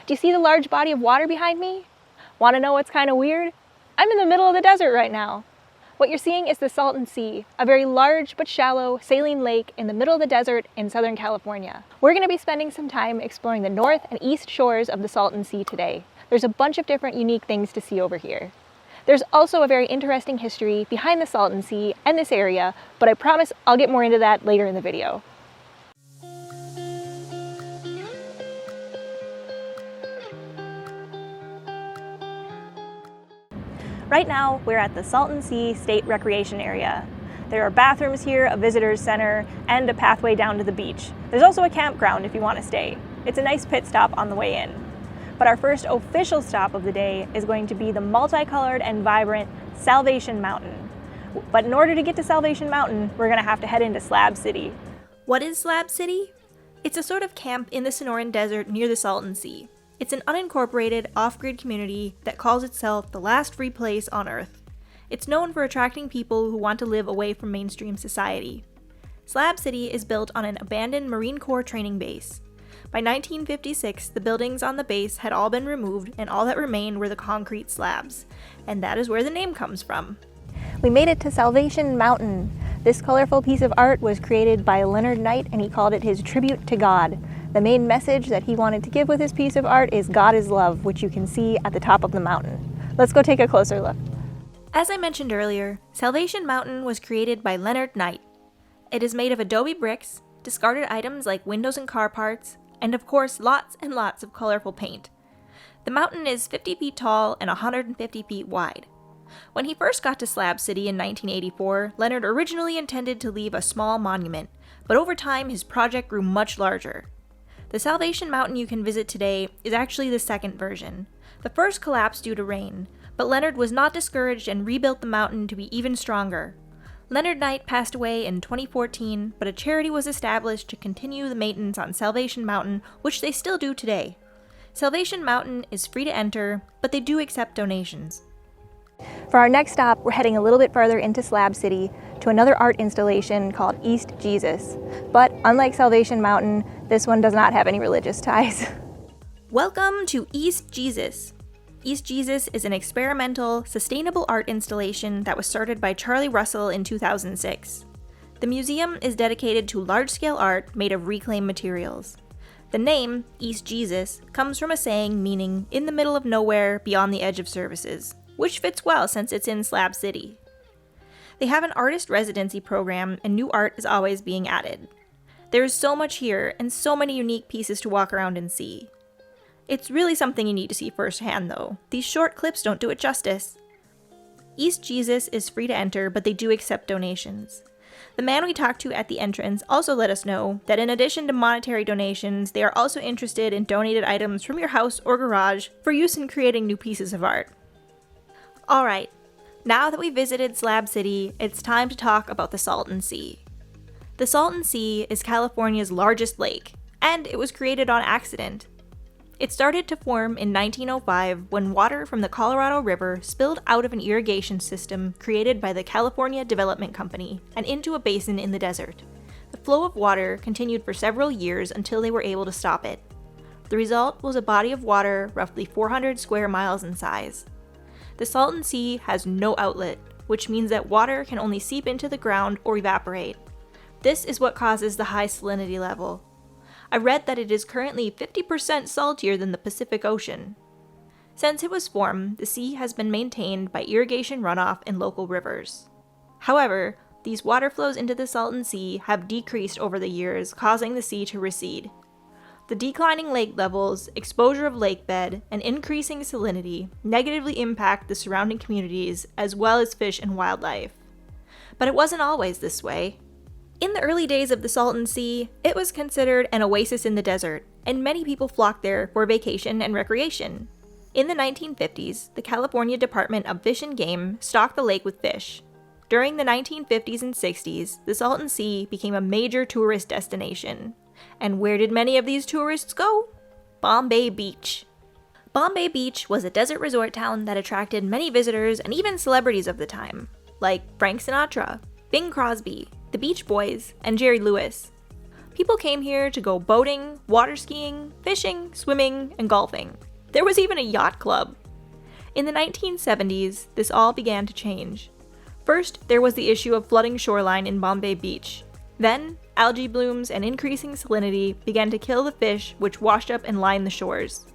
Do you see the large body of water behind me? Want to know what's kind of weird? I'm in the middle of the desert right now. What you're seeing is the Salton Sea, a very large but shallow saline lake in the middle of the desert in Southern California. We're going to be spending some time exploring the north and east shores of the Salton Sea today. There's a bunch of different unique things to see over here. There's also a very interesting history behind the Salton Sea and this area, but I promise I'll get more into that later in the video. Right now, we're at the Salton Sea State Recreation Area. There are bathrooms here, a visitor's center, and a pathway down to the beach. There's also a campground if you want to stay. It's a nice pit stop on the way in. But our first official stop of the day is going to be the multicolored and vibrant Salvation Mountain. But in order to get to Salvation Mountain, we're going to have to head into Slab City. What is Slab City? It's a sort of camp in the Sonoran Desert near the Salton Sea. It's an unincorporated, off-grid community that calls itself the last free place on Earth. It's known for attracting people who want to live away from mainstream society. Slab City is built on an abandoned Marine Corps training base. By 1956, the buildings on the base had all been removed and all that remained were the concrete slabs. And that is where the name comes from. We made it to Salvation Mountain. This colorful piece of art was created by Leonard Knight and he called it his tribute to God. The main message that he wanted to give with this piece of art is God is love, which you can see at the top of the mountain. Let's go take a closer look. As I mentioned earlier, Salvation Mountain was created by Leonard Knight. It is made of adobe bricks, discarded items like windows and car parts, and of course lots and lots of colorful paint. The mountain is 50 feet tall and 150 feet wide. When he first got to Slab City in 1984, Leonard originally intended to leave a small monument, but over time his project grew much larger. The Salvation Mountain you can visit today is actually the second version. The first collapsed due to rain, but Leonard was not discouraged and rebuilt the mountain to be even stronger. Leonard Knight passed away in 2014, but a charity was established to continue the maintenance on Salvation Mountain, which they still do today. Salvation Mountain is free to enter, but they do accept donations. For our next stop, we're heading a little bit further into Slab City to another art installation called East Jesus. But unlike Salvation Mountain, this one does not have any religious ties. Welcome to East Jesus. East Jesus is an experimental, sustainable art installation that was started by Charlie Russell in 2006. The museum is dedicated to large-scale art made of reclaimed materials. The name, East Jesus, comes from a saying meaning in the middle of nowhere beyond the edge of services, which fits well since it's in Slab City. They have an artist residency program and new art is always being added. There is so much here and so many unique pieces to walk around and see. It's really something you need to see firsthand though. These short clips don't do it justice. East Jesus is free to enter, but they do accept donations. The man we talked to at the entrance also let us know that in addition to monetary donations, they are also interested in donated items from your house or garage for use in creating new pieces of art. Alright, now that we visited Slab City, it's time to talk about the Salton Sea. The Salton Sea is California's largest lake, and it was created on accident. It started to form in 1905 when water from the Colorado River spilled out of an irrigation system created by the California Development Company and into a basin in the desert. The flow of water continued for several years until they were able to stop it. The result was a body of water roughly 400 square miles in size. The Salton Sea has no outlet, which means that water can only seep into the ground or evaporate. This is what causes the high salinity level. I read that it is currently 50% saltier than the Pacific Ocean. Since it was formed, the sea has been maintained by irrigation runoff in local rivers. However, these water flows into the Salton Sea have decreased over the years, causing the sea to recede. The declining lake levels, exposure of lake bed, and increasing salinity negatively impact the surrounding communities as well as fish and wildlife. But it wasn't always this way. In the early days of the Salton Sea, it was considered an oasis in the desert, and many people flocked there for vacation and recreation. In the 1950s, the California Department of Fish and Game stocked the lake with fish. During the 1950s and 60s, the Salton Sea became a major tourist destination. And where did many of these tourists go? Bombay Beach. Bombay Beach was a desert resort town that attracted many visitors and even celebrities of the time, like Frank Sinatra, Bing Crosby, the Beach Boys, and Jerry Lewis. People came here to go boating, water skiing, fishing, swimming, and golfing. There was even a yacht club. In the 1970s, this all began to change. First, there was the issue of flooding shoreline in Bombay Beach. Then, algae blooms and increasing salinity began to kill the fish which washed up and lined the shores.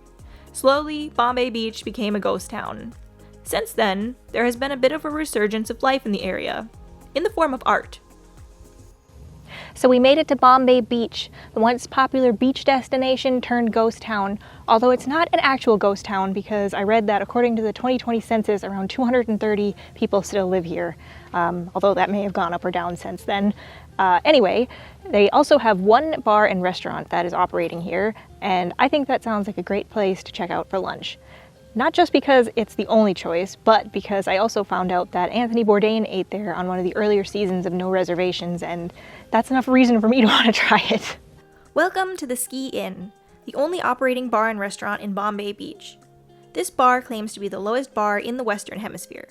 Slowly, Bombay Beach became a ghost town. Since then, there has been a bit of a resurgence of life in the area, in the form of art. So we made it to Bombay Beach, the once popular beach destination turned ghost town, although it's not an actual ghost town because I read that according to the 2020 census, around 230 people still live here, although that may have gone up or down since then. Anyway, they also have one bar and restaurant that is operating here, and I think that sounds like a great place to check out for lunch. Not just because it's the only choice, but because I also found out that Anthony Bourdain ate there on one of the earlier seasons of No Reservations, and that's enough reason for me to want to try it. Welcome to the Ski Inn, the only operating bar and restaurant in Bombay Beach. This bar claims to be the lowest bar in the Western Hemisphere.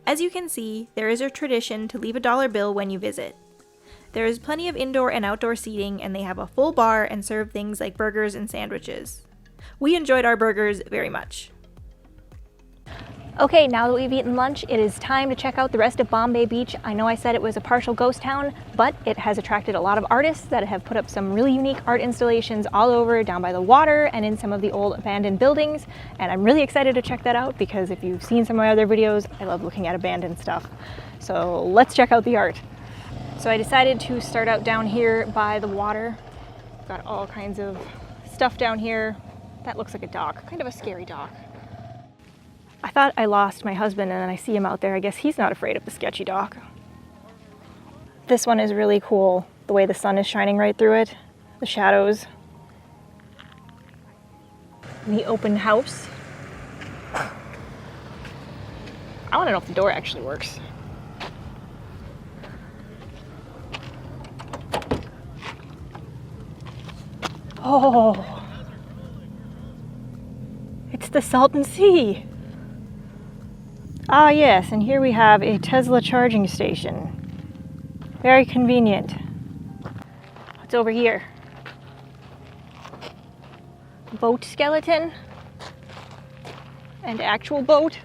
As you can see, there is a tradition to leave a dollar bill when you visit. There is plenty of indoor and outdoor seating, and they have a full bar and serve things like burgers and sandwiches. We enjoyed our burgers very much. Okay, now that we've eaten lunch, it is time to check out the rest of Bombay Beach. I know I said it was a partial ghost town, but it has attracted a lot of artists that have put up some really unique art installations all over down by the water and in some of the old abandoned buildings. And I'm really excited to check that out because if you've seen some of my other videos, I love looking at abandoned stuff. So let's check out the art. So I decided to start out down here by the water. Got all kinds of stuff down here. That looks like a dock, kind of a scary dock. I thought I lost my husband and then I see him out there. I guess he's not afraid of the sketchy dock. This one is really cool, the way the sun is shining right through it, the shadows. And the open house. I want to know if the door actually works. Oh, it's the Salton Sea. Ah yes, and here we have a Tesla charging station. Very convenient. What's over here? Boat skeleton? And actual boat?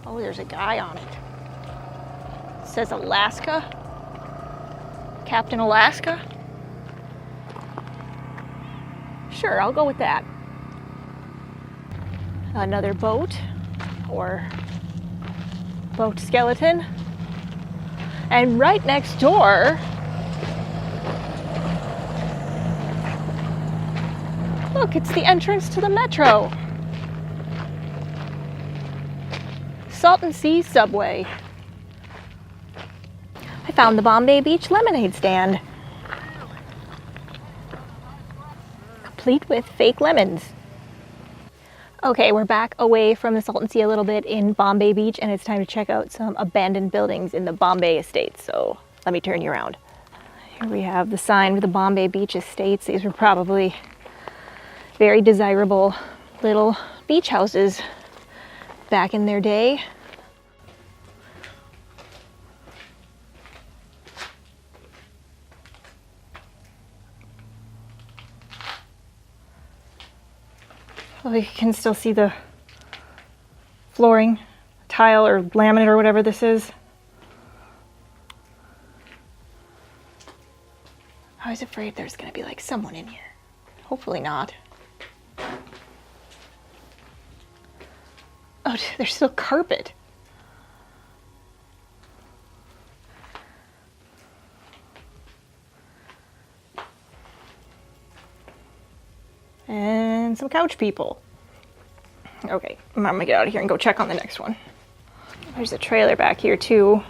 Oh, there's a guy on it. It says Alaska. Captain Alaska? Sure, I'll go with that. Another boat, or boat skeleton. And right next door, look, it's the entrance to the metro. Salton Sea subway. I found the Bombay Beach lemonade stand. Complete with fake lemons. Okay, we're back away from the Salton Sea a little bit in Bombay Beach, and it's time to check out some abandoned buildings in the Bombay Estates. So let me turn you around. Here we have the sign for the Bombay Beach Estates. These were probably very desirable little beach houses back in their day. Well, you can still see the flooring, tile or laminate or whatever this is. I was afraid there's going to be like someone in here. Hopefully not. Oh, there's still carpet. And some couch people. Okay, I'm gonna get out of here and go check on the next one. There's a trailer back here too.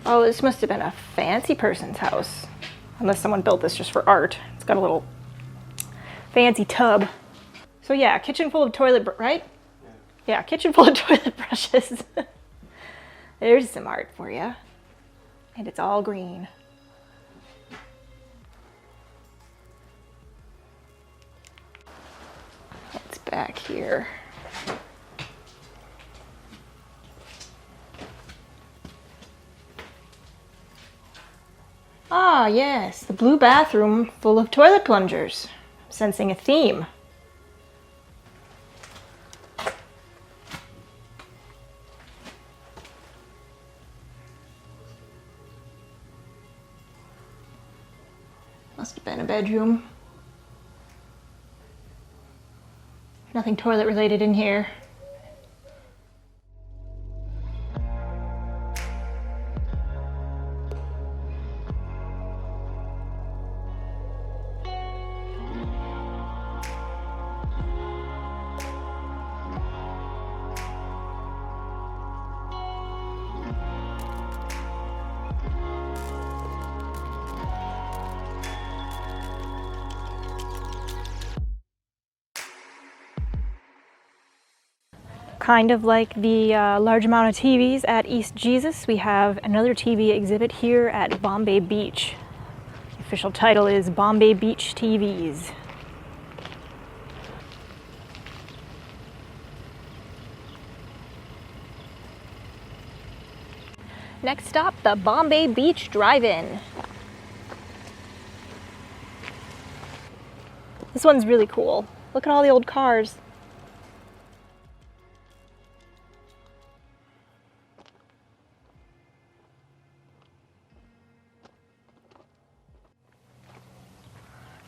Oh, this must have been a fancy person's house. Unless someone built this just for art. It's got a little fancy tub. So yeah, kitchen full of toilet, right? Yeah, kitchen full of toilet brushes. There's some art for you. And it's all green. back here. Ah, yes, the blue bathroom full of toilet plungers. I'm sensing a theme. Must have been a bedroom. Nothing toilet related in here. Kind of like the large amount of TVs at East Jesus, we have another TV exhibit here at Bombay Beach. The official title is Bombay Beach TVs. Next stop, the Bombay Beach Drive-In. This one's really cool. Look at all the old cars.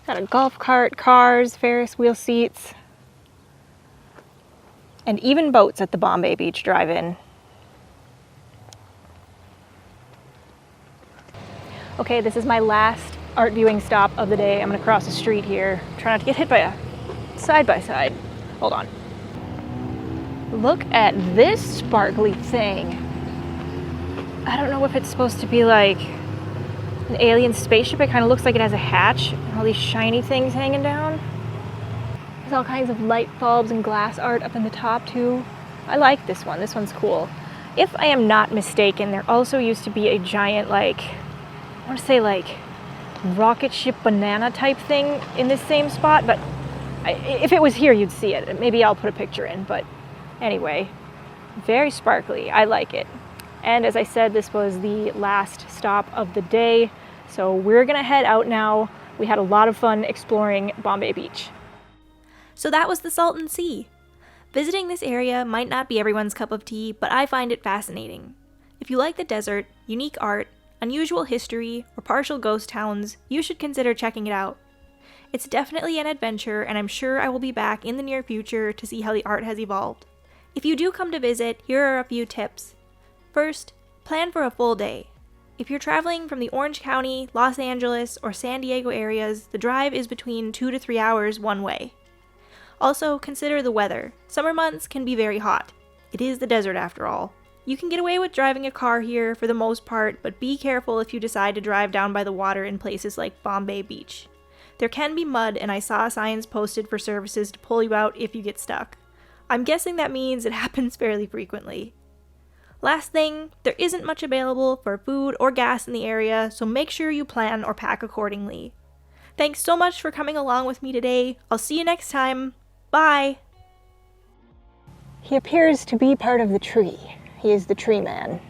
Got a golf cart, cars, Ferris wheel seats, and even boats at the Bombay Beach Drive-In. Okay, this is my last art viewing stop of the day. I'm gonna cross the street here. Try not to get hit by a side-by-side. Hold on. Look at this sparkly thing. I don't know if it's supposed to be like an alien spaceship. It kind of looks like it has a hatch and all these shiny things hanging down. There's all kinds of light bulbs and glass art up in the top too. I like this one. This one's cool. If I am not mistaken, there also used to be a giant, like, I want to say like rocket ship banana type thing in this same spot, but if it was here you'd see it. Maybe I'll put a picture in, but anyway, very sparkly. I like it. And as I said, this was the last stop of the day, so we're gonna head out now. We had a lot of fun exploring Bombay Beach. So that was the Salton Sea. Visiting this area might not be everyone's cup of tea, but I find it fascinating. If you like the desert, unique art, unusual history, or partial ghost towns, you should consider checking it out. It's definitely an adventure, and I'm sure I will be back in the near future to see how the art has evolved. If you do come to visit, here are a few tips. First, plan for a full day. If you're traveling from the Orange County, Los Angeles, or San Diego areas, the drive is between 2 to 3 hours one way. Also, consider the weather. Summer months can be very hot. It is the desert after all. You can get away with driving a car here for the most part, but be careful if you decide to drive down by the water in places like Bombay Beach. There can be mud, and I saw signs posted for services to pull you out if you get stuck. I'm guessing that means it happens fairly frequently. Last thing, there isn't much available for food or gas in the area, so make sure you plan or pack accordingly. Thanks so much for coming along with me today. I'll see you next time. Bye! He appears to be part of the tree. He is the tree man.